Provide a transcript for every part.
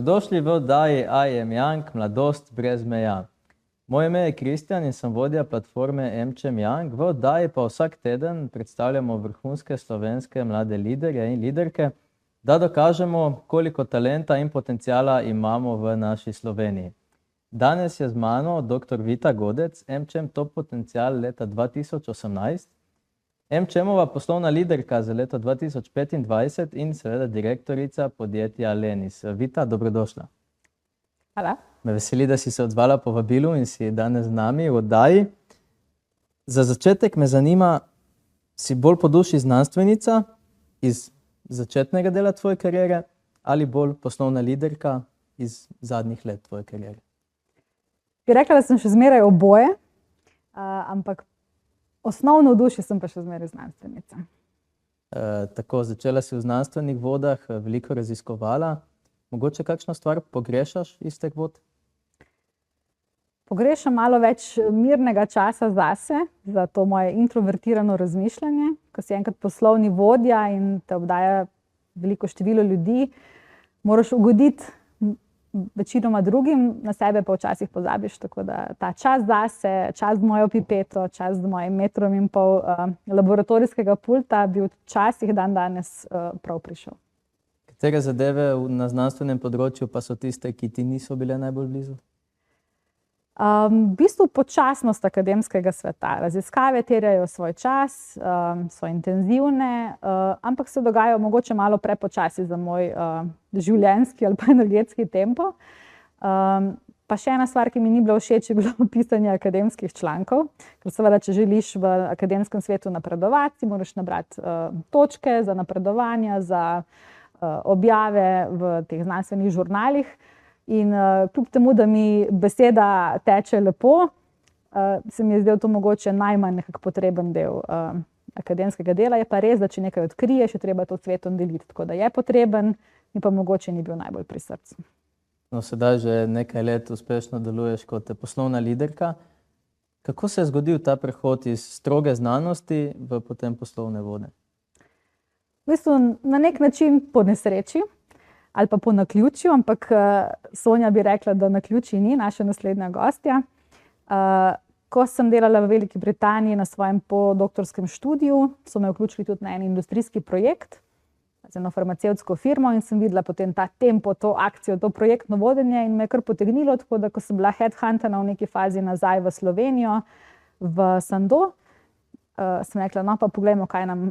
Dobrodošli v oddaji I am Young, mladost brez meja. Moje ime je Kristjan in sem vodja platforme MČM Young. V oddaji pa vsak teden predstavljamo vrhunske slovenske mlade liderje in liderke, da dokažemo, koliko talenta in potenciala imamo v naši Sloveniji. Danes je z mano dr. Vita Godec, MČM Top Potencial leta 2018, MČM-ova poslovna liderka za leto 2025 in seveda direktorica podjetja Lenis. Vita, dobrodošla. Hvala. Me veseli, da si se odzvala povabilu in si danes z nami v oddaji. Za začetek me zanima, si bolj po duši znanstvenica iz začetnega dela tvoje kariere ali bolj poslovna liderka iz zadnjih let tvoje kariere? Bi rekla, da sem še zmeraj oboje, ampak osnovno v duši sem pa še zmeraj znanstvenica. Tako, začela si v znanstvenih vodah, veliko raziskovala. Mogoče kakšno stvar pogrešaš iz teh vod? Pogrešam malo več mirnega časa zase, za to moje introvertirano razmišljanje. Ko si enkrat poslovni vodja in te obdaja veliko število ljudi, moraš ugoditi večinoma drugim, na sebe pa včasih pozabiš. Tako da ta čas zase, čas z mojo pipeto, čas z mojim metrom in pol laboratorijskega pulta bi včasih dan danes prav prišel. Katere zadeve na znanstvenem področju pa so tiste, ki ti niso bile najbolj blizu? V bistvu počasnost akademskega sveta. Raziskave terjajo svoj čas, so intenzivne, ampak se dogajajo mogoče malo prepočasi za moj življenjski ali pa energetski tempo. Pa še ena stvar, ki mi ni bila všeč, je bilo pisanje akademskih člankov. Ker seveda, če želiš v akademskem svetu napredovati, moraš nabrati točke za napredovanja, za objave v teh znanstvenih žurnalih. In kljub temu, da mi beseda teče lepo, se mi je zdel to mogoče najmanj nekako potreben del akademskega dela. Je pa res, da če nekaj odkriješ, je treba to s svetom deliti. Tako da je potreben, in pa mogoče ni bil najbolj pri srcu. No, sedaj že nekaj let uspešno deluješ kot poslovna liderka. Kako se je zgodil ta prehod iz stroge znanosti v potem poslovne vode? V bistvu na nek način po nesreči. Ali pa po naključju, ampak Sonja bi rekla, da naključij ni, naša naslednja gostja. Ko sem delala v Veliki Britaniji na svojem podoktorskem študiju, so me vključili tudi na en industrijski projekt z eno farmacevtsko firmo in sem videla potem ta tempo, to akcijo, to projektno vodenje in me je kar potegnilo, tako da ko sem bila headhuntana v neki fazi nazaj v Slovenijo, v Sandoz, sem rekla, no pa poglejmo, kaj nam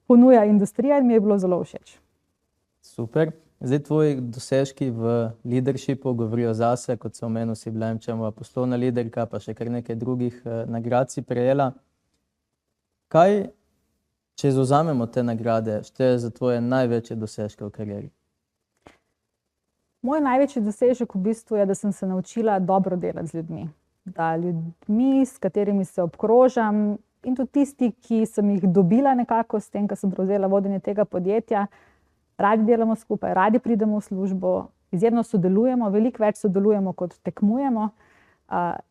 ponuja industrija in mi je bilo zelo všeč. Super. Zdaj tvoji dosežki v leadershipu govorijo zase, kot sem omenil, si bila MČM-ova poslovna liderka, pa še kar nekaj drugih nagrad si prejela. Kaj, če izvzamemo te nagrade, šteje za tvoje največje dosežke v karieri? Moj največji dosežek v bistvu je, da sem se naučila dobro delati z ljudmi. Da ljudmi, s katerimi se obkrožam, in tudi tisti, ki sem jih dobila nekako s tem, ko sem prevzela vodenje tega podjetja, radi delamo skupaj, radi pridemo v službo, izjemno sodelujemo, veliko več sodelujemo, kot tekmujemo.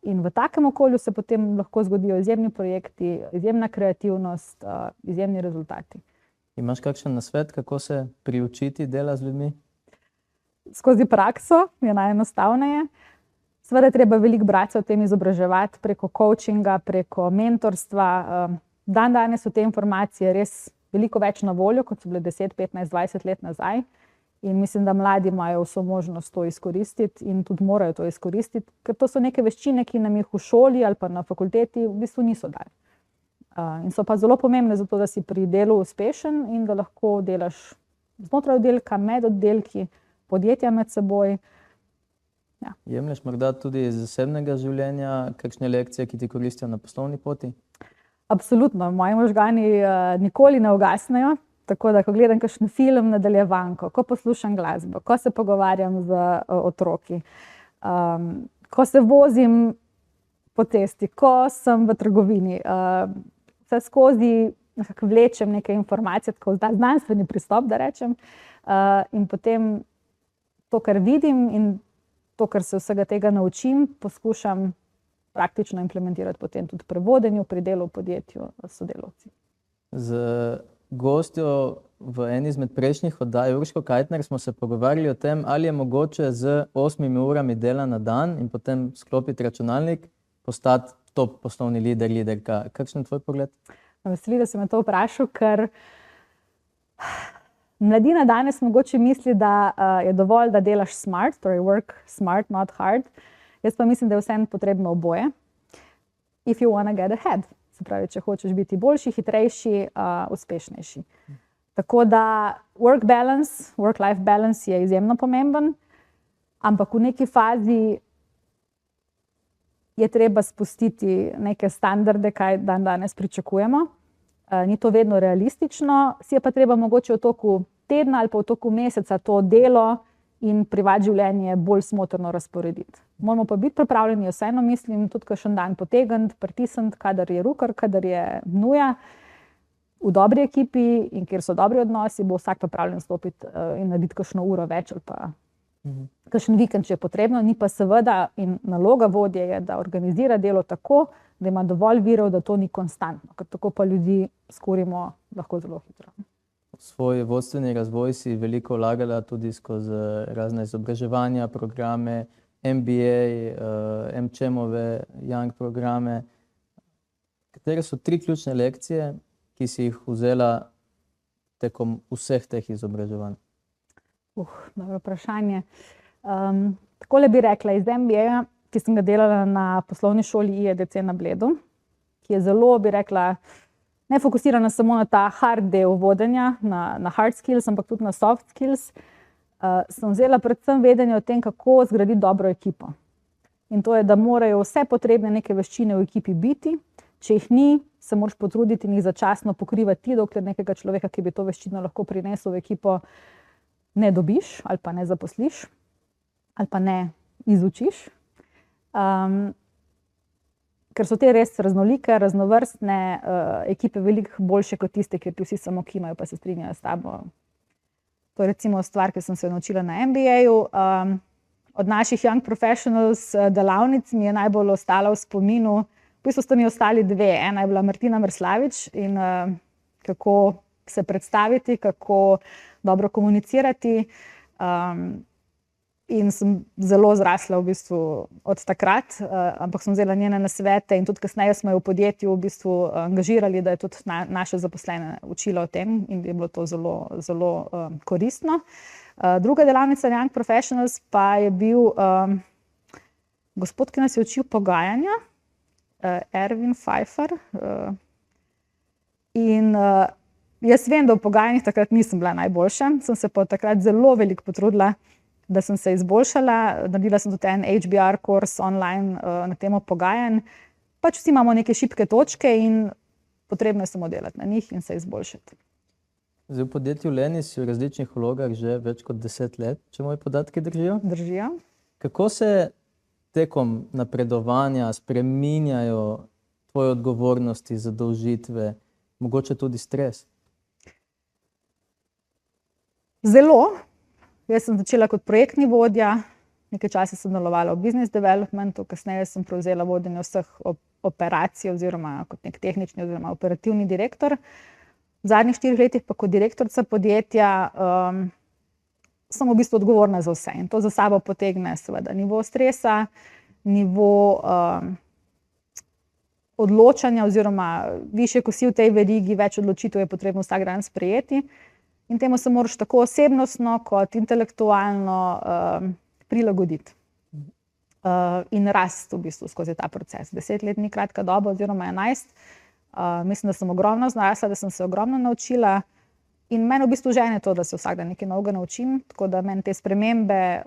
In v takem okolju se potem lahko zgodijo izjemni projekti, izjemna kreativnost, izjemni rezultati. Imaš kakšen nasvet, kako se priučiti dela z ljudmi? Skozi prakso je najenostavneje. Seveda je treba veliko brati, se o tem izobraževati preko coachinga, preko mentorstva. Danes so te informacije res veliko več na voljo, kot so bile 10, 15, 20 let nazaj. In mislim, da mladi imajo vso možnost to izkoristiti in tudi morajo to izkoristiti, ker to so neke veščine, ki nam jih v šoli ali pa na fakulteti v bistvu niso dali. In so pa zelo pomembne zato, da si pri delu uspešen in da lahko delaš znotraj oddelka, med oddelki, podjetja med seboj. Ja. Jemlješ morda tudi iz zasebnega življenja kakšne lekcije, ki ti koristijo na poslovni poti? Absolutno. Moji možgani nikoli ne ugasnejo, tako da ko gledam kakšen film, nadaljevanko, ko poslušam glasbo, ko se pogovarjam z otroki, ko se vozim po cesti, ko sem v trgovini, vse skozi nekako vlečem neke informacije, tako znanstveni pristop, da rečem, in potem to, kar vidim in to, kar se vsega tega naučim, poskušam praktično implementirati potem tudi pri vodenju, pri delu v podjetju s sodelavci. Z gostjo v eni izmed prejšnjih oddaj, Urško Kajtner, smo se pogovarjali o tem, ali je mogoče z 8 urami dela na dan in potem sklopiti računalnik, postati top poslovni liderka. Kakšen je tvoj pogled? Veseli, da si me to vprašal, ker mladina danes mogoče misli, da je dovolj, da delaš smart, torej work smart, not hard. Jaz pa mislim, da je vseeno potrebno oboje. If you wanna get ahead. Se pravi, če hočeš biti boljši, hitrejši, uspešnejši. Tako da work-life balance je izjemno pomemben, ampak v neki fazi je treba spustiti neke standarde, kaj danes pričakujemo. Ni to vedno realistično, si je pa treba mogoče v toku tedna ali pa v toku meseca to delo in privat življenje bolj smotrno razporediti. Moramo pa biti pripravljeni, vseeno mislim, tudi kakšen dan potegniti, pritisniti, kadar je rukar, kadar je nuja. V dobri ekipi in kjer so dobri odnosi, bo vsak pripravljen stopiti in narediti kakšno uro več ali pa kakšen vikend, če je potrebno. Ni pa seveda in naloga vodje je, da organizira delo tako, da ima dovolj virov, da to ni konstantno, ker tako pa ljudi skurimo lahko zelo hitro. Svoj vodstveni razvoj si veliko vlagala tudi skozi razne izobraževanja, programe, MBA, MČM-ove, Young programe. Katere so 3 ključne lekcije, ki si jih vzela tekom vseh teh izobraževanj? Dobro vprašanje. Takole bi rekla, iz MBA-ja, ki sem ga delala na poslovni šoli IEDC na Bledu, ki je zelo, bi rekla, ne fokusirana samo na ta hard del vodenja, na hard skills, ampak tudi na soft skills, sem vzela predvsem vedenje o tem, kako zgraditi dobro ekipo. In to je, da morajo vse potrebne neke veščine v ekipi biti. Če jih ni, se moraš potruditi in jih začasno pokrivati, dokler nekega človeka, ki bi to veščino lahko prinesel v ekipo, ne dobiš ali pa ne zaposliš ali pa ne izučiš. Ker so te res raznolike, raznovrstne ekipe veliko boljše kot tiste, kjer ti vsi samo kimajo pa se strinjajo s tabo. To je recimo stvar, ki sem se naučila na MBA-ju. Od naših Young Professionals delavnic mi je najbolj ostala v spominu. V bistvu sta mi ostali 2. Ena je bila Martina Mrslavič in kako se predstaviti, kako dobro komunicirati. In sem zelo zrasla v bistvu od takrat, ampak sem vzela njene nasvete in tudi kasneje smo jo v podjetju v bistvu angažirali, da je tudi naše zaposlene učila o tem in je bilo to zelo, zelo koristno. Druga delavnica Young Professionals pa je bil gospod, ki nas je učil pogajanja, Erwin Pfeiffer. In jaz vem, da v pogajanjih takrat nisem bila najboljša, sem se pa takrat zelo veliko potrudila, da sem se izboljšala. Naredila sem tudi en HBR kurs online na temo pogajanj. Pač vsi imamo neke šibke točke in potrebno je samo delati na njih in se izboljšati. Zdaj v podjetju Leni si v različnih vlogah že več kot 10 let, če moji podatki držijo. Držijo. Kako se tekom napredovanja spreminjajo tvoje odgovornosti, zadolžitve, mogoče tudi stres? Zelo. Jaz sem začela kot projektni vodja, nekaj časa sem delovala v business developmentu, kasneje sem prevzela vodenje vseh operacij oziroma kot nek tehnični oziroma operativni direktor. V zadnjih 4 letih pa kot direktorica podjetja sem v bistvu odgovorna za vse in to za sabo potegne seveda nivo stresa, nivo odločanja oziroma višje, ko si v tej verigi, več odločitev je potrebno vsak dan sprejeti. In temu se moraš tako osebnostno kot intelektualno prilagoditi. In rasti v bistvu skozi ta proces. 10 let ni kratka doba oziroma 11. Mislim, da sem ogromno znala, da sem se ogromno naučila. In meni v bistvu žene to, da se vsak dan nekaj novega naučim. Tako da meni te spremembe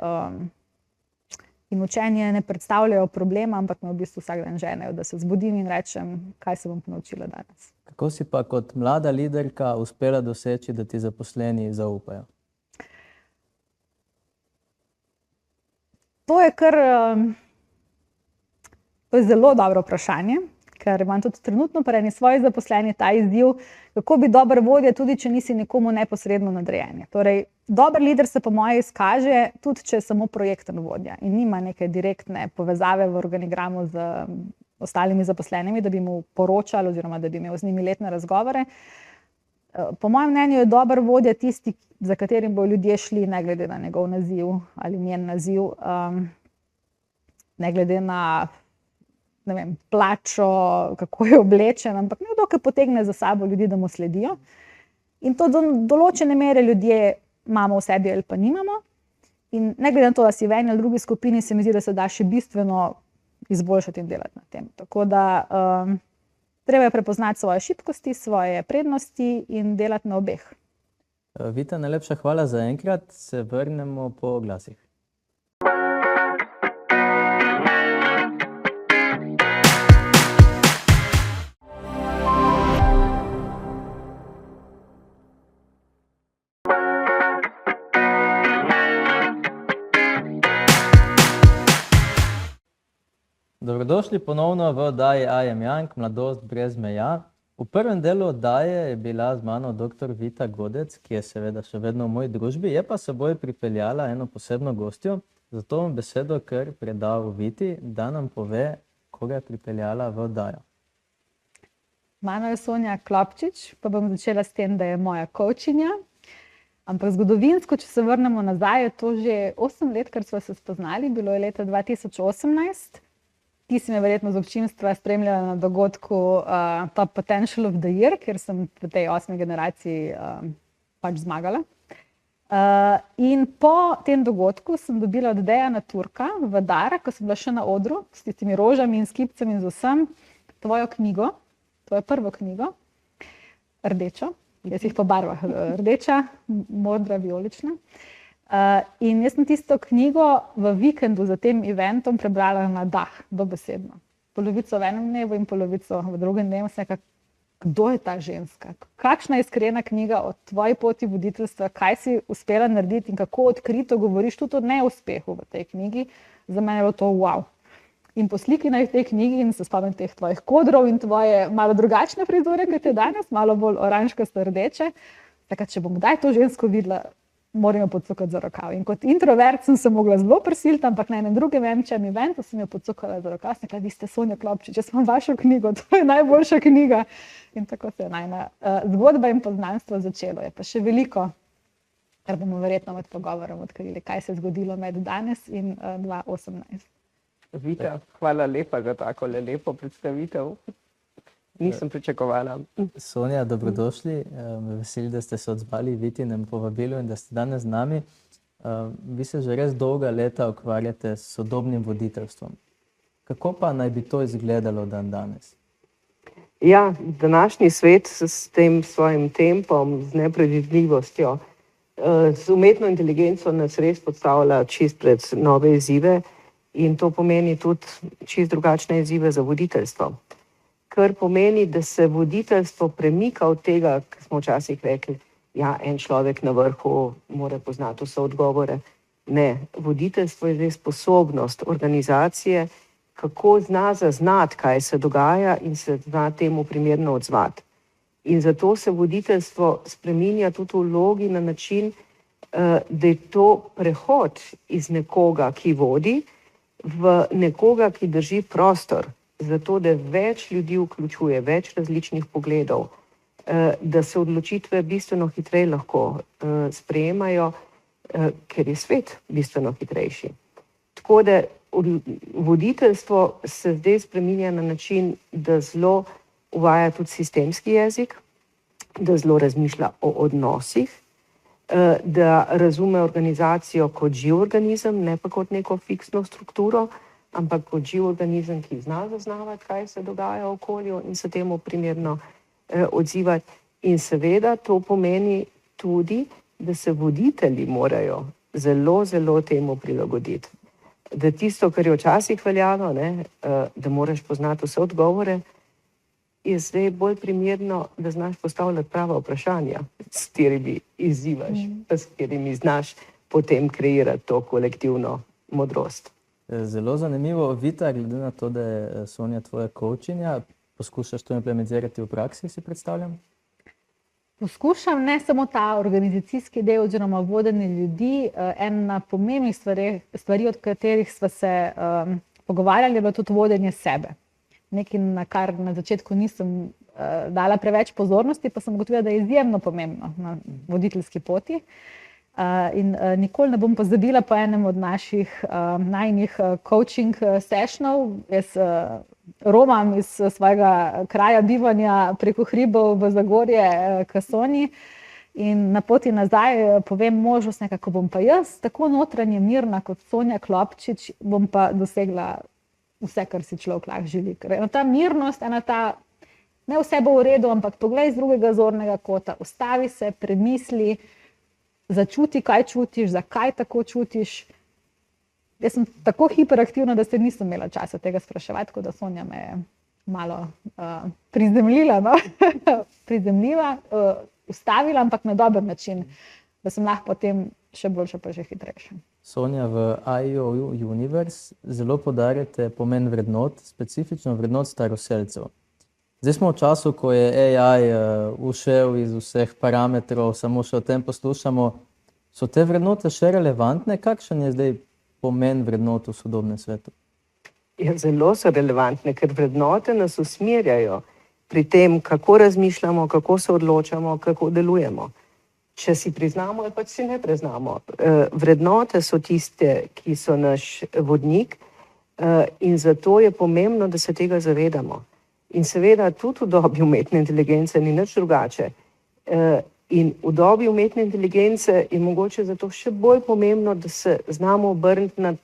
in učenje ne predstavljajo problema, ampak me v bistvu vsak dan ženejo, da se zbudim in rečem, kaj se bom naučila danes. Kako si pa kot mlada liderka uspela doseči, da ti zaposleni zaupajo? To je zelo dobro vprašanje, ker imam tudi trenutno pri eni svoji zaposleni ta izziv, kako biti dober vodja, tudi če nisi nekomu neposredno nadrejen. Torej, dober lider se po moje izkaže, tudi če je samo projekten vodja in nima neke direktne povezave v organigramu z ostalimi zaposlenimi, da bi mu poročali oziroma da bi imel z njimi letne razgovore. Po mojem mnenju je dober vodja tisti, za katerim bodo ljudje šli, ne glede na njegov naziv ali njen naziv, ne glede na, ne vem, plačo, kako je oblečen, ampak nekdo, ki potegne za sabo ljudi, da mu sledijo. In to do določene mere ljudje imamo v sebi ali pa nimamo. In ne glede na to, da si v eni ali drugi skupini, se mi zdi, da se da še bistveno izboljšati in delati na tem. Tako da treba je prepoznati svoje šibkosti, svoje prednosti in delati na obeh. Vita, najlepša hvala za enkrat. Se vrnemo po oglasih. Dobrodošli ponovno v oddaji I am Young, Mladost brez meja. V prvem delu oddaje je bila z mano dr. Vita Godec, ki je seveda še vedno v moji družbi, je pa s seboj pripeljala eno posebno gostjo, zato bom besedo kar predal Viti, da nam pove, koga je pripeljala v oddajo. Mano je Sonja Klopčič, pa bom začela s tem, da je moja coachinja. Ampak zgodovinsko, če se vrnemo nazaj, je to že 8 let, kar sva se spoznali, bilo je leta 2018. Ti si me verjetno z občinstva spremljala na dogodku Top Potential of the Year, kjer sem v tej 8. generaciji pač zmagala. In po tem dogodku sem dobila od Dejana Turka v dar, ko sem bila še na odru, s tistimi rožami in skipcem in z vsem, tvojo knjigo, tvojo prvo knjigo, rdečo, jaz jih po barvah, rdeča, modra, vijolična. In jaz sem tisto knjigo v vikendu za tem eventom prebrala na dah, dobesedno. Polovico v enem dnevu in polovico v drugem dnevu. Sem rekla, kdo je ta ženska? Kakšna iskrena knjiga o tvoji poti voditeljstva, kaj si uspela narediti in kako odkrito govoriš tudi o neuspehu v tej knjigi. Za mene je bilo to wow. In po sliki na tej knjigi in se spomnim teh tvojih kodrov in tvoje malo drugačne frizure, kot je danes, malo bolj oranžkasto rdeče. Tako, če bom kdaj to žensko videla, moram jo podsukati za rokav. In kot introvert sem se mogla zelo prisiliti, ampak na enem drugem eventu sem jo podsukala za rokav. Sem rekla, vi ste Sonja Klopčič, jaz imam vašo knjigo, to je najboljša knjiga. In tako se je najna zgodba in poznanstvo začelo. Je pa še veliko, kar bomo verjetno med pogovorom odkrili, kaj se je zgodilo med danes in 2018. Vita, hvala lepa za tako lepo predstavitev. Nisem pričakovala. Sonja, dobrodošli. Me veseli, da ste se odzvali Vitinem povabilu in da ste danes z nami. Vi se že res dolga leta ukvarjate s sodobnim voditeljstvom. Kako pa naj bi to izgledalo dan danes? Ja, današnji svet s tem svojim tempom, z nepredvidljivostjo, z umetno inteligenco nas res postavlja čist pred nove izzive in to pomeni tudi čist drugačne izzive za voditeljstvo. Kar pomeni, da se voditeljstvo premika od tega, kar smo včasih rekli, ja, en človek na vrhu mora poznati vse odgovore. Ne, voditeljstvo je zdaj sposobnost organizacije, kako zna zaznati, kaj se dogaja in se zna temu primerno odzvati. In zato se voditeljstvo spreminja tudi v vlogi na način, da je to prehod iz nekoga, ki vodi, v nekoga, ki drži prostor. Zato, da več ljudi vključuje, več različnih pogledov, da se odločitve bistveno hitreje lahko sprejemajo, ker je svet bistveno hitrejši. Tako da voditeljstvo se zdaj spreminja na način, da zelo uvaja tudi sistemski jezik, da zelo razmišlja o odnosih, da razume organizacijo kot živ organizem, ne pa kot neko fiksno strukturo, ampak kot živ organizem, ki zna zaznavati, kaj se dogaja v okolju in se temu primerno odzivati. In seveda to pomeni tudi, da se voditelji morajo zelo, zelo temu prilagoditi. Da tisto, kar je včasih veljalo, da moraš poznati vse odgovore, je zdaj bolj primerno, da znaš postavljati prava vprašanja, s katerimi izzivaš, s katerimi znaš potem kreirati to kolektivno modrost. Zelo zanimivo, Vita, glede na to, da je Sonja tvoja coachinja, poskušaš to implementirati v praksi, si predstavljam? Poskušam, ne samo ta organizacijski del oziroma vodenje ljudi. Ena pomembnih stvari, od katerih sva se pogovarjali, je bilo tudi vodenje sebe. Nekaj, na kar na začetku nisem dala preveč pozornosti, pa sem ugotovila, da je izjemno pomembno na voditeljski poti. In nikoli ne bom pozabila po enem od naših najnih coaching sessionov. Jaz romam iz svojega kraja bivanja preko hribov v Zagorje k Sonji in na poti nazaj povem možu, kako bom pa jaz tako notranje mirna kot Sonja Klopčič, bom pa dosegla vse, kar si človek lahko želi. Ker ena ta mirnost, ena ta, ne vse bo v redu, ampak poglej z drugega zornega kota, ustavi se, premisli, začuti, kaj čutiš, zakaj tako čutiš. Jaz sem tako hiperaktivna, da se nisem imela časa tega spraševati, tako da Sonja me je malo prizemljila, no? Prizemljiva, ustavila, ampak na dober način, da sem lahko potem še boljša, pa že hitrejša. Sonja, v IO Universe zelo poudarjate pomen vrednot, specifično vrednot staroselcev. Zdaj smo v času, ko je AI ušel iz vseh parametrov, samo še o tem poslušamo. So te vrednote še relevantne? Kakšen je zdaj pomen vrednot v sodobnem svetu? Ja, zelo so relevantne, ker vrednote nas usmerjajo pri tem, kako razmišljamo, kako se odločamo, kako delujemo. Če si priznamo ali pač si ne priznamo. Vrednote so tiste, ki so naš vodnik in zato je pomembno, da se tega zavedamo. In seveda tudi v dobi umetne inteligence ni nič drugače. In v dobi umetne inteligence je mogoče zato še bolj pomembno, da se znamo obrniti na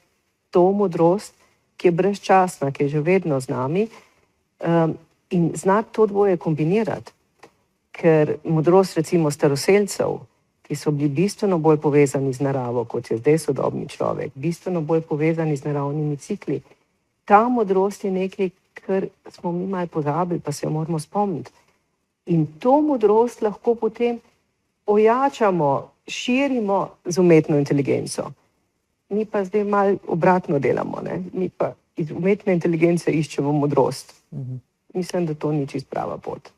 to modrost, ki je brezčasna, ki je že vedno z nami in znati to dvoje kombinirati. Ker modrost recimo staroselcev, ki so bili bistveno bolj povezani z naravo, kot je zdaj sodobni človek, bistveno bolj povezani z naravnimi cikli, ta modrost je nekaj, kar smo mi malo pozabili, pa se jo moramo spomniti. In to modrost lahko potem ojačamo, širimo z umetno inteligenco. Mi pa zdaj malo obratno delamo, ne? Mi pa iz umetne inteligence iščemo modrost. Mislim, da to ni čisto prava pot.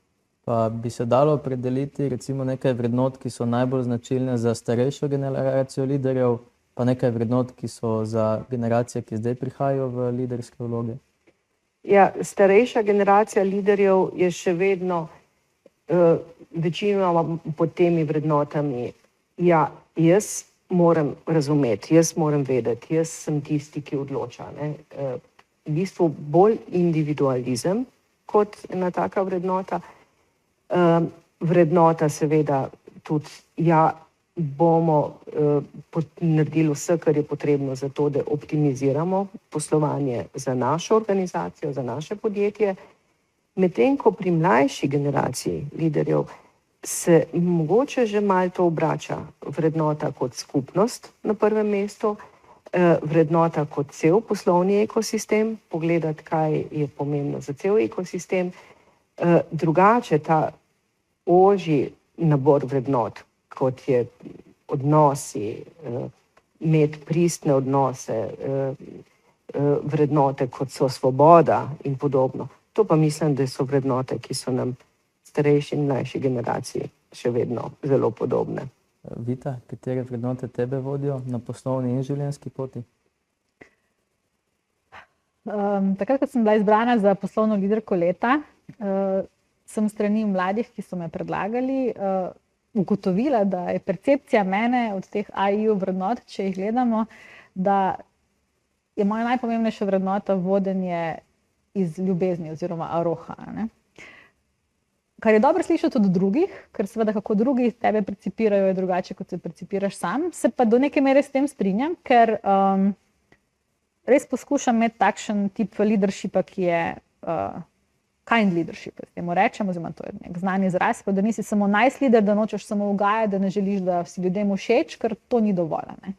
Pa bi se dalo opredeliti recimo nekaj vrednot, ki so najbolj značilne za starejšo generacijo liderjev, pa nekaj vrednot, ki so za generacije, ki zdaj prihajajo v liderske vloge? Ja, starejša generacija liderjev je še vedno večinoma pod temi vrednotami. Ja, jaz moram razumeti, jaz moram vedeti, jaz sem tisti, ki odloča. Ne? V bistvu bolj individualizem kot ena taka vrednota. Vrednota seveda tudi, ja, bomo naredili vse, kar je potrebno za to, da optimiziramo poslovanje za našo organizacijo, za naše podjetje. Medtem ko pri mlajši generaciji liderjev se mogoče že malo to obrača. Vrednota kot skupnost na prvem mestu, vrednota kot cel poslovni ekosistem, pogledati, kaj je pomembno za cel ekosistem. Drugače ta ožji nabor vrednot, kot je odnosi, imeti pristne odnose, vrednote, kot so svoboda in podobno. To pa mislim, da so vrednote, ki so nam starejši in mlajši generaciji še vedno zelo podobne. Vita, katere vrednote tebe vodijo na poslovni in življenjski poti? Takrat, ko sem bila izbrana za poslovno liderko leta, sem strani mladih, ki so me predlagali, ugotovila, da je percepcija mene od teh AI vrednot, če jih gledamo, da je moja najpomembnejša vrednota vodenje iz ljubezni oziroma aroha. Ne? Kar je dobro slišati od drugih, ker seveda kako drugi tebe percipirajo je drugače, kot se percipiraš sam, se pa do neke mere s tem strinjam, ker res poskušam imeti takšen tip leadershipa, ki je kind leadership, s temu rečem, oziroma to je nek znan izraz, pa da nisi samo nice leader, da nočeš samo ugajati, da ne želiš, da si ljudem všeč, ker to ni dovolj. Ne?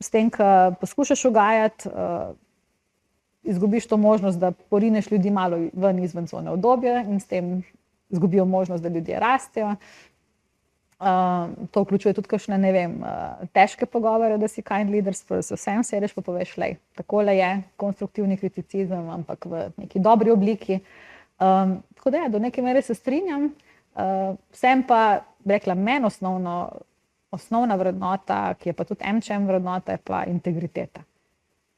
S tem, ko poskušaš ugajati, izgubiš to možnost, da porineš ljudi malo ven izven cone udobja in s tem izgubijo možnost, da ljudje rastejo. To vključuje tudi kakšne, ne vem, težke pogovore, da si kind leader, se vsem sedeš pa poveš, lej, takole je konstruktivni kriticizem, ampak v neki dobri obliki. Tako da ja, do neke mere se strinjam. Vsem pa, rekla, meni osnovna vrednota, ki je pa tudi MČM vrednota, je pa integriteta.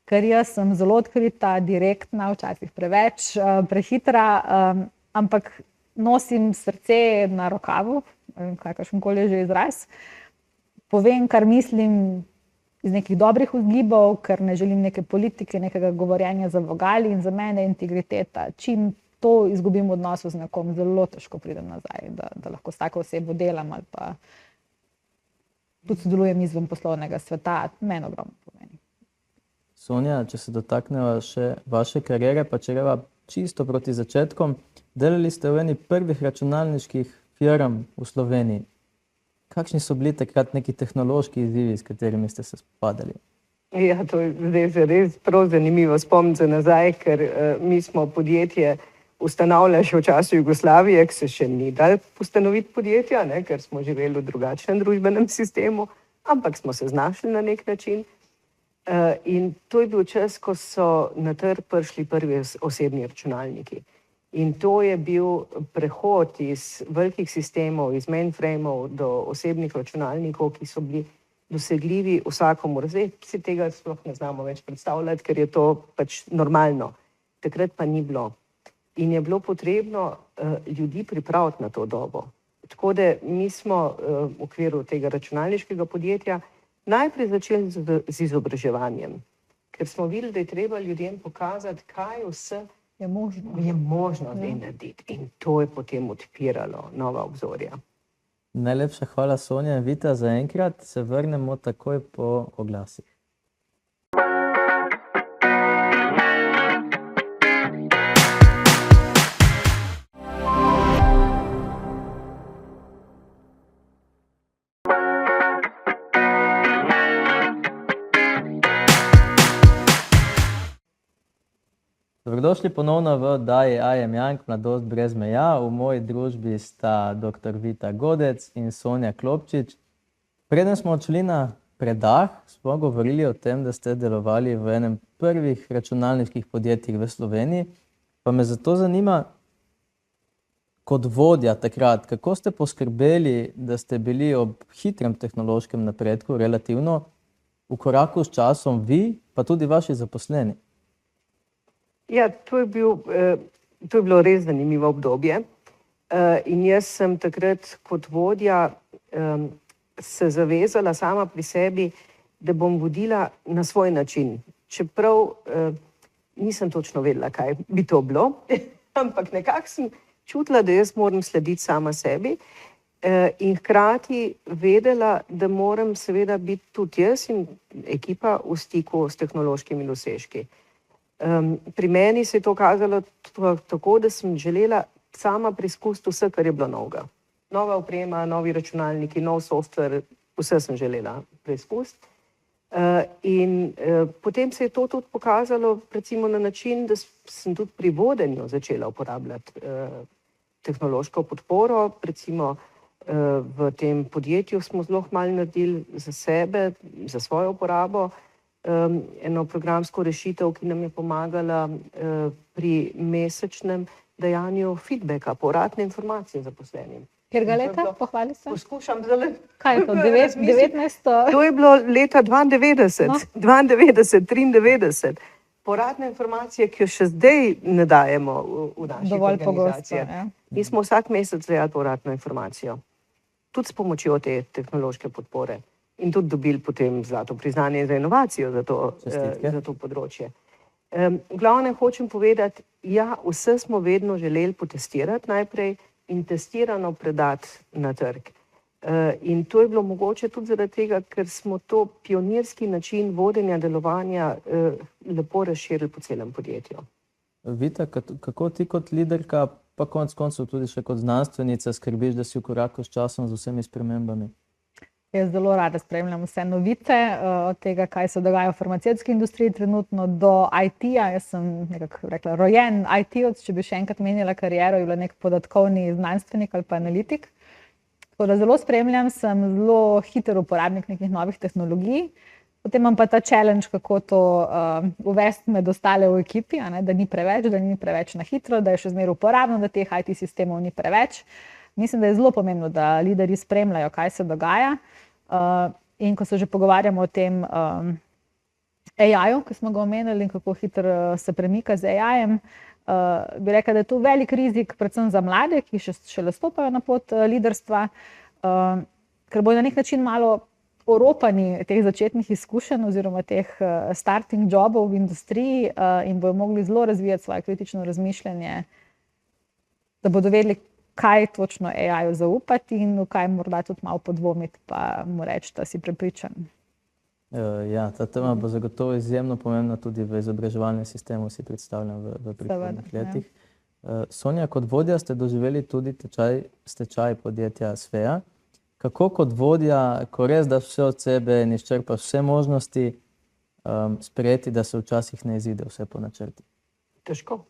Ker jaz sem zelo odkrita, direktna, včasih preveč, prehitra ampak nosim srce na rokavu, kakršenkoli že izraz. Povem, kar mislim iz nekih dobrih vzgibov, ker ne želim neke politike, nekega govorjenja za vogali in za mene integriteta. Čim to izgubim v odnosu z nekom, zelo težko pridem nazaj, da lahko s tako osebo delam ali pa tudi sodelujem izven poslovnega sveta. Meni ogromno pomeni. Sonja, če se dotakneva še vaše kariere, pa če greva čisto proti začetkom, delali ste v eni prvih računalniških firm v Sloveniji. Kakšni so bili takrat neki tehnološki izzivi, s katerimi ste se spopadali? Ja, to je zdaj res prav zanimivo spomniti se nazaj, ker mi smo podjetje ustanavljali še v času Jugoslavije, ki se še ni dal ustanoviti podjetja, ker smo živeli v drugačnem družbenem sistemu, ampak smo se znašli na nek način. In to je bil čas, ko so na trg prišli prvi osebni računalniki. In to je bil prehod iz velikih sistemov, iz mainframov do osebnih računalnikov, ki so bili dosegljivi vsakomur. Zdaj si tega sploh ne znamo več predstavljati, ker je to pač normalno. Takrat pa ni bilo. In je bilo potrebno ljudi pripraviti na to dobo. Tako da mi smo v okviru tega računalniškega podjetja najprej začeli z izobraževanjem, ker smo videli, da je treba ljudem pokazati, kaj vse je možno zdaj narediti. In to je potem odpiralo nova obzorja. Najlepša hvala, Sonja in Vita, za enkrat. Se vrnemo takoj po oglasih. Dobrodošli ponovno v oddaji I am Young, Mladost brez meja. V moji družbi sta dr. Vita Godec in Sonja Klopčič. Preden smo odšli na predah, smo govorili o tem, da ste delovali v enem prvih računalniških podjetjih v Sloveniji. Pa me zato zanima, kot vodja takrat, kako ste poskrbeli, da ste bili ob hitrem tehnološkem napredku relativno v koraku s časom vi, pa tudi vaši zaposleni? Ja, to je bilo res zanimivo obdobje. In jaz sem takrat kot vodja se zavezala sama pri sebi, da bom vodila na svoj način. Čeprav nisem točno vedela, kaj bi to bilo, ampak nekako sem čutila, da jaz moram slediti sama sebi in hkrati vedela, da moram seveda biti tudi jaz in ekipa v stiku s tehnološkimi dosežki. Pri meni se je to kazalo tako, da sem želela sama preizkusiti vse, kar je bilo novega. Nova oprema, novi računalniki, nov softver, vse sem želela preizkusiti. In potem se je to tudi pokazalo recimo na način, da sem tudi pri vodenju začela uporabljati tehnološko podporo. Recimo v tem podjetju smo zelo malo naredili za sebe, za svojo uporabo. Eno programsko rešitev, ki nam je pomagala pri mesečnem dajanju feedbacka, povratne informacije zaposlenim. Katerega leta? Pohvali se. Poskušam zdaj. Kaj je to? 1900? To je bilo leta 92, 93. Povratne informacije, ki jo še zdaj ne dajemo v naših organizacijah. Mi smo vsak mesec dajali povratno informacijo. Tudi s pomočjo te tehnološke podpore. In tudi dobili potem zlato priznanje za inovacijo za to področje. V glavnem hočem povedati, ja, vse smo vedno želeli potestirati najprej in testirano predati na trg. In to je bilo mogoče tudi zaradi tega, ker smo to pionirski način vodenja, delovanja lepo razširili po celem podjetju. Vita, kako ti kot liderka, pa konec koncev tudi še kot znanstvenica skrbiš, da si v koraku s časom z vsemi spremembami? Jaz zelo rada spremljam vse novice od tega, kaj se dogaja v farmacevtski industriji trenutno do IT-ja. Jaz sem nekako rekla rojen IT-ovc, če bi še enkrat menila kariero, je bila nek podatkovni znanstvenik ali pa analitik. Tako da zelo spremljam, sem zelo hiter uporabnik nekih novih tehnologij. Potem imam pa ta challenge, kako to uvesti med ostale v ekipi, da ni preveč na hitro, da je še zmeraj uporabno, da teh IT sistemov ni preveč. Mislim, da je zelo pomembno, da liderji spremljajo, kaj se dogaja. In ko se že pogovarjamo o tem AI-ju, ki smo ga omenili in kako hitro se premika z AI-jem, bi rekla, da je to velik rizik, predvsem za mlade, ki šele stopajo na pot liderstva, ker bodo na nek način malo oropani teh začetnih izkušenj oziroma teh starting jobov v industriji in bodo mogli zelo razvijati svoje kritično razmišljanje, da bodo vedeli, kaj točno AI-ju zaupati in v kaj morda tudi malo podvomiti, pa mu reči, da si prepričan. Ja, ta tema bo zagotovo izjemno pomembna tudi v izobraževalnem sistemu, si predstavljam v prihodnjih letih. Sonja, kot vodja ste doživeli tudi stečaj podjetja Svea. Kako kot vodja, ko res daš vse od sebe in izčrpaš vse možnosti, sprejeti, da se včasih ne izide vse po načrtih? Težko.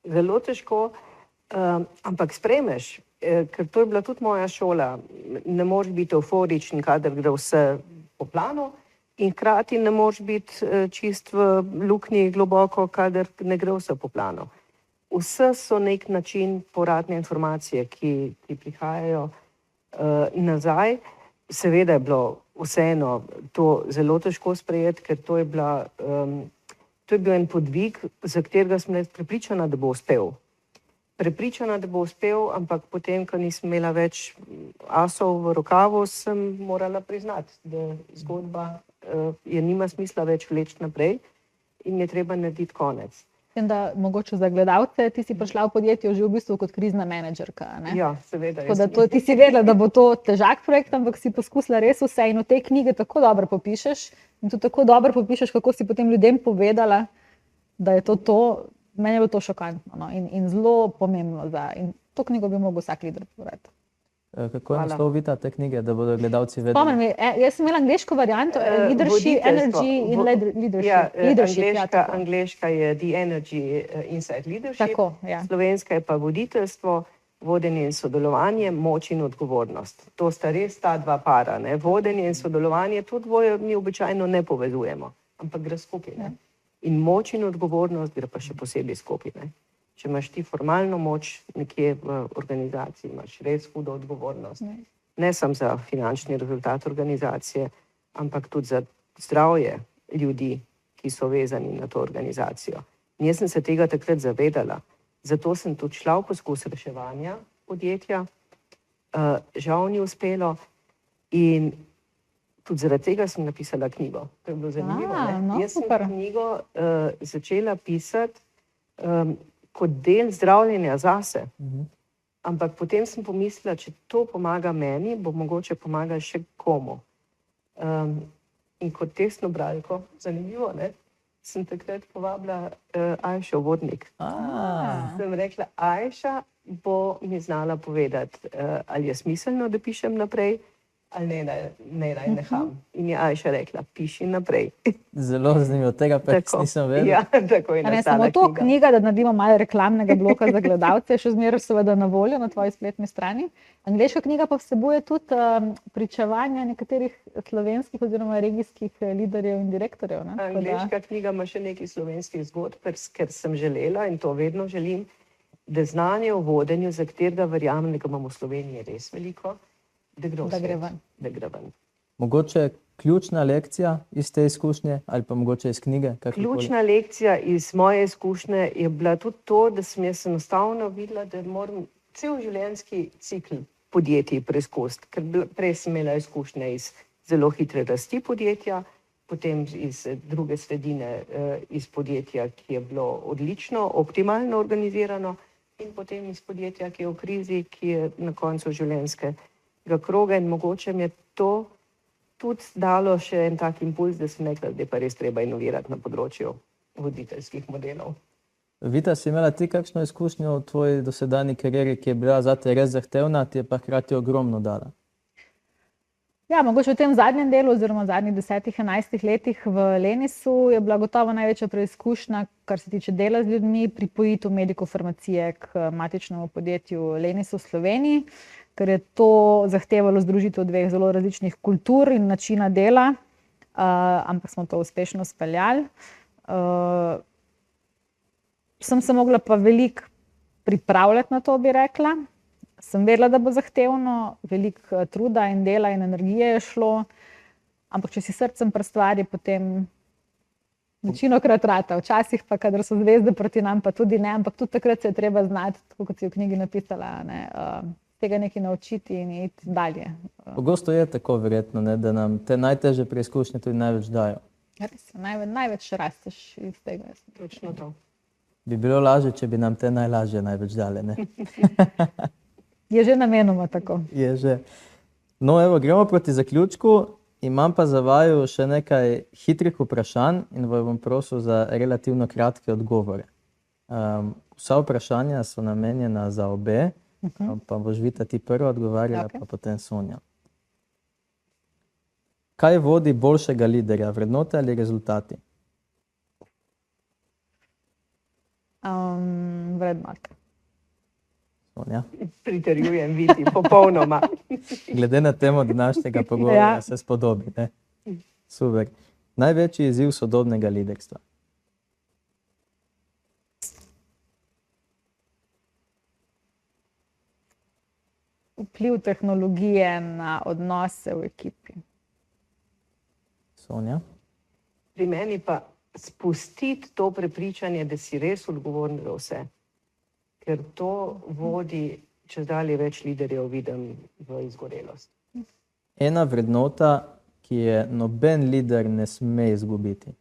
Zelo težko, ampak sprejmeš, ker to je bila tudi moja šola. Ne moreš biti euforičen, kadar gre vse po planu, in hkrati ne moreš biti čist v luknji globoko, kadar ne gre vse po planu. Vse so nek način povratne informacije, ki prihajajo nazaj. Seveda je bilo vseeno to zelo težko sprejeti, ker to je bil en podvig, za katerega sem prepričana, da bo uspel. Prepričana, da bo uspel, ampak potem, ko nisem imela več asov v rokavu, sem morala priznati, da zgodba je nima smisla več vleči naprej in je treba narediti konec. In da mogoče za gledalce, ti si prišla v podjetje že v bistvu kot krizna menedžerka, ne? Ja, seveda. Tako da ti si vedela, da bo to težak projekt, ampak si poskusila res vse in v tej knjigi tako dobro popišeš in tudi tako dobro popišeš, kako si potem ljudem povedala, da je to. Meni je bilo to šokantno, no? in zelo pomembno in to knjigo bi mogel vsak lider prebrati. Kako je naslov Vita te knjige, da bodo gledalci vedeli? Spomnim me, jaz sem imela angleško varianto, Leadership, Energy in Leadership. Angleška je The Energy Inside Leadership, tako, ja. Slovenska je pa voditeljstvo, vodenje in sodelovanje, moč in odgovornost. To sta res ta dva para, ne? Vodenje in sodelovanje, to dvoje mi običajno ne povezujemo, ampak gre skupaj. Ne? In moč in odgovornost gre pa še posebej skupaj. Ne? Če imaš ti formalno moč nekje v organizaciji, imaš res hudo odgovornost. Ne samo za finančni rezultat organizacije, ampak tudi za zdravje ljudi, ki so vezani na to organizacijo. In jaz sem se tega takrat zavedala. Zato sem tudi šla v poskus reševanja podjetja. Žal ni uspelo in tudi zaradi tega sem napisala knjigo. To je bilo zanimivo. No, jaz sem knjigo začela pisati kot del zdravljenja zase. Ampak potem sem pomislila, če to pomaga meni, bo mogoče pomaga še komu. In kot testno bralko, zanimivo, ne? Sem takrat povabila Ajšo Vodnik. Sem rekla, Ajša bo mi znala povedati, ali je smiselno, da pišem naprej, ali ne neham. In je Ajša rekla, piši naprej. Zelo zanimivo, tega pa nisem vedela. Ja, tako je nastala samo to knjiga, da naredimo malo reklamnega bloka za gledalce, še zmeraj seveda na voljo na tvoji spletni strani. Angleška knjiga pa vsebuje tudi pričevanja nekaterih slovenskih oziroma regijskih liderjev in direktorjev. Angleška knjiga ima še nekaj slovenskih zgodb, ker sem želela in to vedno želim, da znanje o vodenju, za katerega verjamem, da ga imamo v Sloveniji res veliko, da gre ven. Mogoče ključna lekcija iz te izkušnje ali pa mogoče iz knjige? Ključna lekcija iz moje izkušnje je bila tudi to, da sem jaz enostavno videla, da moram cel življenjski cikl podjetij preizkusiti. Ker prej sem imela izkušnje iz zelo hitre rasti podjetja, potem iz druge sredine iz podjetja, ki je bilo odlično, optimalno organizirano, in potem iz podjetja, ki je v krizi, ki je na koncu življenjskega kroga, in mogoče mi je to tudi dalo še en tak impuls, da sem rekla, da je pa res treba inovirati na področju voditeljskih modelov. Vita, si imela ti kakšno izkušnjo v tvoji dosedanji karieri, ki je bila zate res zahtevna, ti je pa hkrati ogromno dala? Ja, mogoče v tem zadnjem delu oziroma v zadnjih 10-11 letih v Lenisu je bila gotovo največja preizkušnja, kar se tiče dela z ljudmi, pripojitev medikofarmacije k matičnemu podjetju Lenis v Sloveniji, ker je to zahtevalo združitev dveh zelo različnih kultur in načina dela, ampak smo to uspešno speljali. Sem se mogla pa veliko pripravljati na to, bi rekla. Sem vedela, da bo zahtevno, veliko truda in dela in energije je šlo, ampak če si srcem pri stvari, potem Večinokrat rata, včasih pa, kadar so zvezde proti nam, pa tudi ne, ampak tudi takrat se je treba znati, tako kot si v knjigi napisala, ne, tega nekaj naučiti in iti dalje. Pogosto je tako verjetno, ne, da nam te najtežje preizkušnje tudi največ dajo. Res, največ rasteš iz tega. Točno to. Bi bilo lažje, če bi nam te najlažje največ dale, ne? Je že namenoma tako. Je že. No, evo, gremo proti zaključku. Imam pa za vaju še nekaj hitrih vprašanj in vas bom prosil za relativno kratke odgovore. Vsa vprašanja so namenjena za obe, pa boš Vita ti prva odgovarjala, Okej. pa potem Sonja. Kaj vodi boljšega liderja, vrednote ali rezultati? Vrednote. Sonja. Pritrjujem Viti, popolnoma. Glede na temo današnjega pogovora Ja. se spodobi, ne? Super. Največji izziv sodobnega liderstva. Vpliv tehnologije na odnose v ekipi. Sonja. Pri meni pa spustiti to prepričanje, da si res odgovoren za vse. Ker to vodi, čedalje več liderjev vidim v izgorelost. Ena vrednota, ki je noben lider ne sme izgubiti.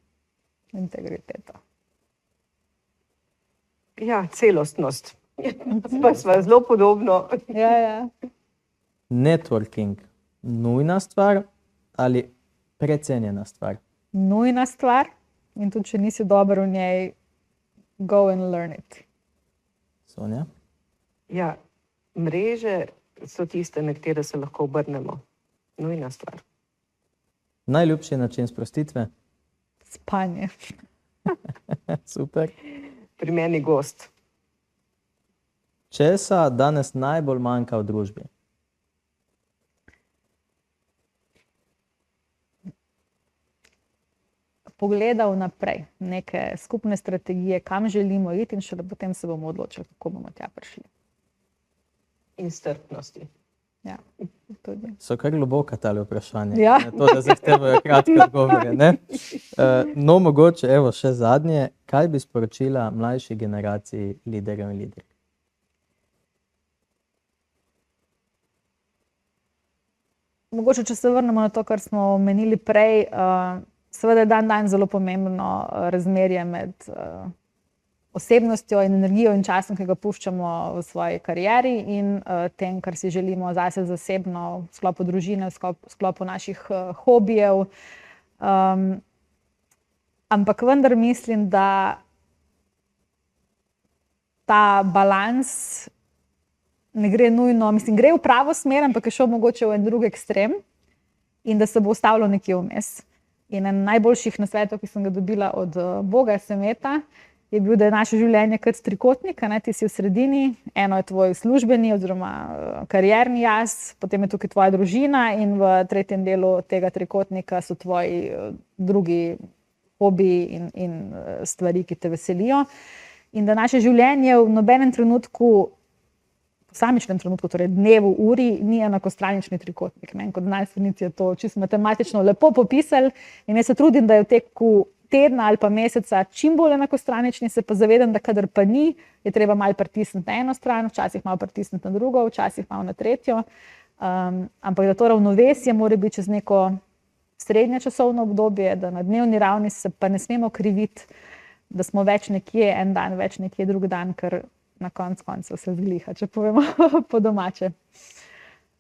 Integriteta. Ja, celostnost. Pa sva zelo podobno. Ja. Networking, nujna stvar ali precenjena stvar? Nujna stvar in tudi, če nisi dober v njej, go and learn it. Sonja. Ja, mreže so tiste, na katere se lahko obrnemo. Nujna stvar. Najljubši način sprostitve? Spanje. Super. Pri meni gost. Česa danes najbolj manjka v družbi? Pogleda vnaprej, neke skupne strategije, kam želimo iti in šele potem se bomo odločili, kako bomo tja prišli. In strpnosti. Ja, tudi. So kar globoka tale vprašanja. Ja. Ne, to, da zahtevajo kratke odgovore, ne? No, mogoče, evo, še zadnje. Kaj bi sporočila mlajši generaciji liderjev in liderk? Mogoče, če se vrnemo na to, kar smo omenili prej, seveda je dan zelo pomembno razmerje med osebnostjo in energijo in časom, ki ga puščamo v svoji karieri in tem, kar si želimo zase zasebno, v sklopu družine, v sklopu naših hobijev. Ampak vendar mislim, da ta balans ne gre nujno, mislim, gre v pravo smer, ampak je šel mogoče v en drug ekstrem in da se bo ustavilo nekje vmes. In en najboljših nasvetov, ki sem ga dobila od Boga Semeta, je bil, da je naše življenje kot trikotnik, ne, ti si v sredini, eno je tvoj službeni oziroma karierni jaz, potem je tukaj tvoja družina in v tretjem delu tega trikotnika so tvoji drugi hobiji in stvari, ki te veselijo. In da naše življenje v nobenem trenutku, posamičnem trenutku, torej dnevu, uri, ni enakostranični trikotnik. Ne? Kot znanstvenici je to čisto matematično lepo popisali in jaz se trudim, da je v teku tedna ali pa meseca čim bolj enakostranični, se pa zavedam, da kadar pa ni, je treba malo pritisniti na eno stran, včasih malo pritisniti na drugo, včasih malo na tretjo. Ampak da to ravnovesje mora biti čez neko srednje časovno obdobje, da na dnevni ravni se pa ne smemo kriviti, da smo več nekje en dan, več nekje drug dan, ker na koncu se zgliha, če povemo po domače.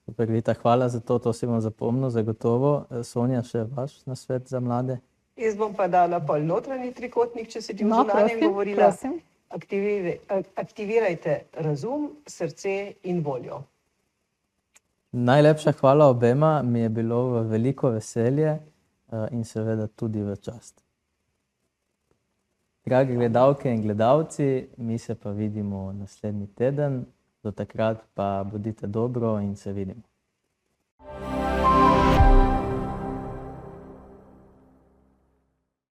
Super, Vita, hvala za to si bom zapomnil, zagotovo. Sonja, še vaš nasvet za mlade? Jaz bom pa dala pol notranji trikotnik, če si ti v No, zunanjem prosim, govorila. prosim. Aktivirajte razum, srce in voljo. Najlepša hvala obema, mi je bilo v veliko veselje in seveda tudi v čast. Dragi gledalke in gledalci, mi se pa vidimo naslednji teden. Do takrat pa bodite dobro in se vidimo.